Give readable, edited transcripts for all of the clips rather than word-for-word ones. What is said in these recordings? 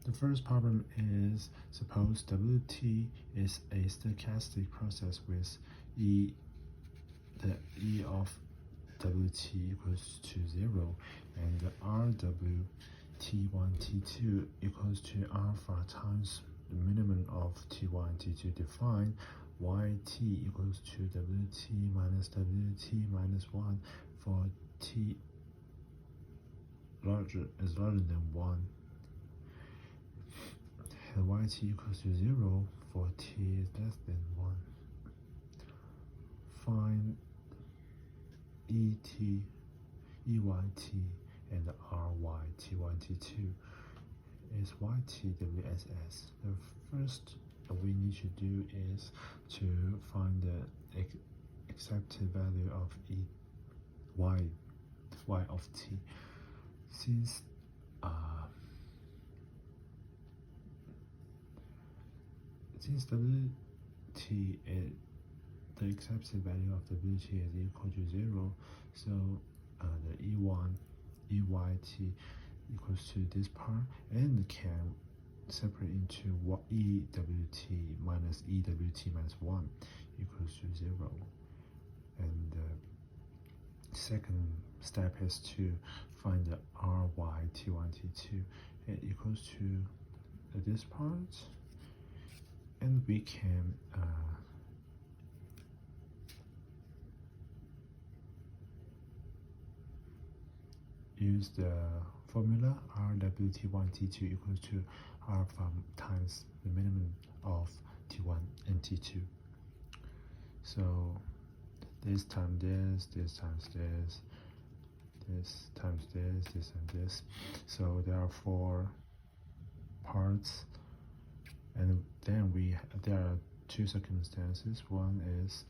The first problem is, suppose Wt is a stochastic process with the E of Wt equals to 0, and the Rw T1, T2 equals to alpha times the minimum of T1 and T2. Define Yt equals to Wt minus 1 for T is larger than 1. And Yt equals to 0 for T is less than 1. Find ET, EYT, and RY, T1, T2 is YT, WSS. The first we need to do is to find the accepted value of Y of T. Since Wt is the accepted value of Wt is equal to 0, so the E1, EYT equals to this part, and can separate into EWT minus 1 equals to 0. And the second step is to find the RY T1, T2. It equals to this part, and we can use the formula RWT1 T2 equals to alpha times the minimum of T1 and T2. So this times this times this, this times this and this. So there are 4 parts, and then there are 2 circumstances. One is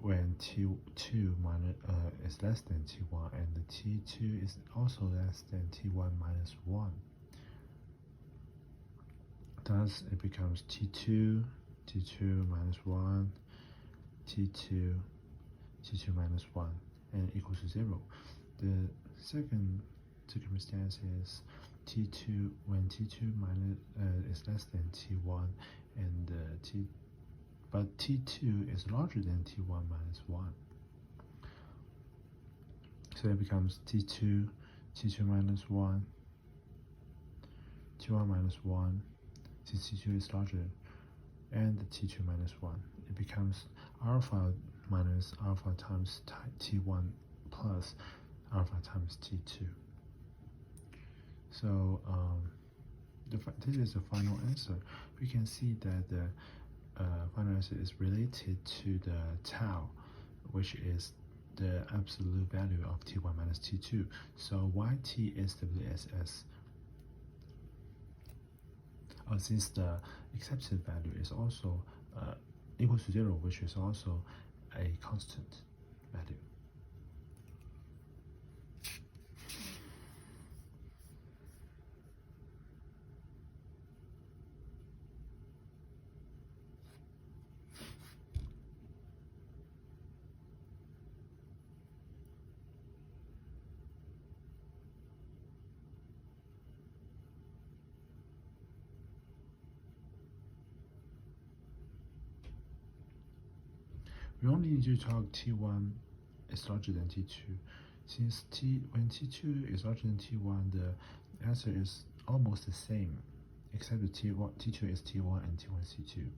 when T2 is less than T1, and the T2 is also less than T1 minus 1. Thus, it becomes T2 minus 1, T2 minus 1, and equals to 0. The second circumstance is T2 when T2 is less than T1, and but T2 is larger than T1 minus 1. So it becomes T2 minus 1, T1 minus 1, since T2 is larger, and T2 minus 1. It becomes alpha minus alpha times T1 plus alpha times T2. So this is the final answer. We can see that the final answer is related to the tau, which is the absolute value of T1 minus T2. So Yt is WSS. Since the accepted value is also equals to 0, which is also a constant value. We only need to talk T1 is larger than T2. Since when T2 is larger than T1, the answer is almost the same, except that T2 is T1 and T1 is T2.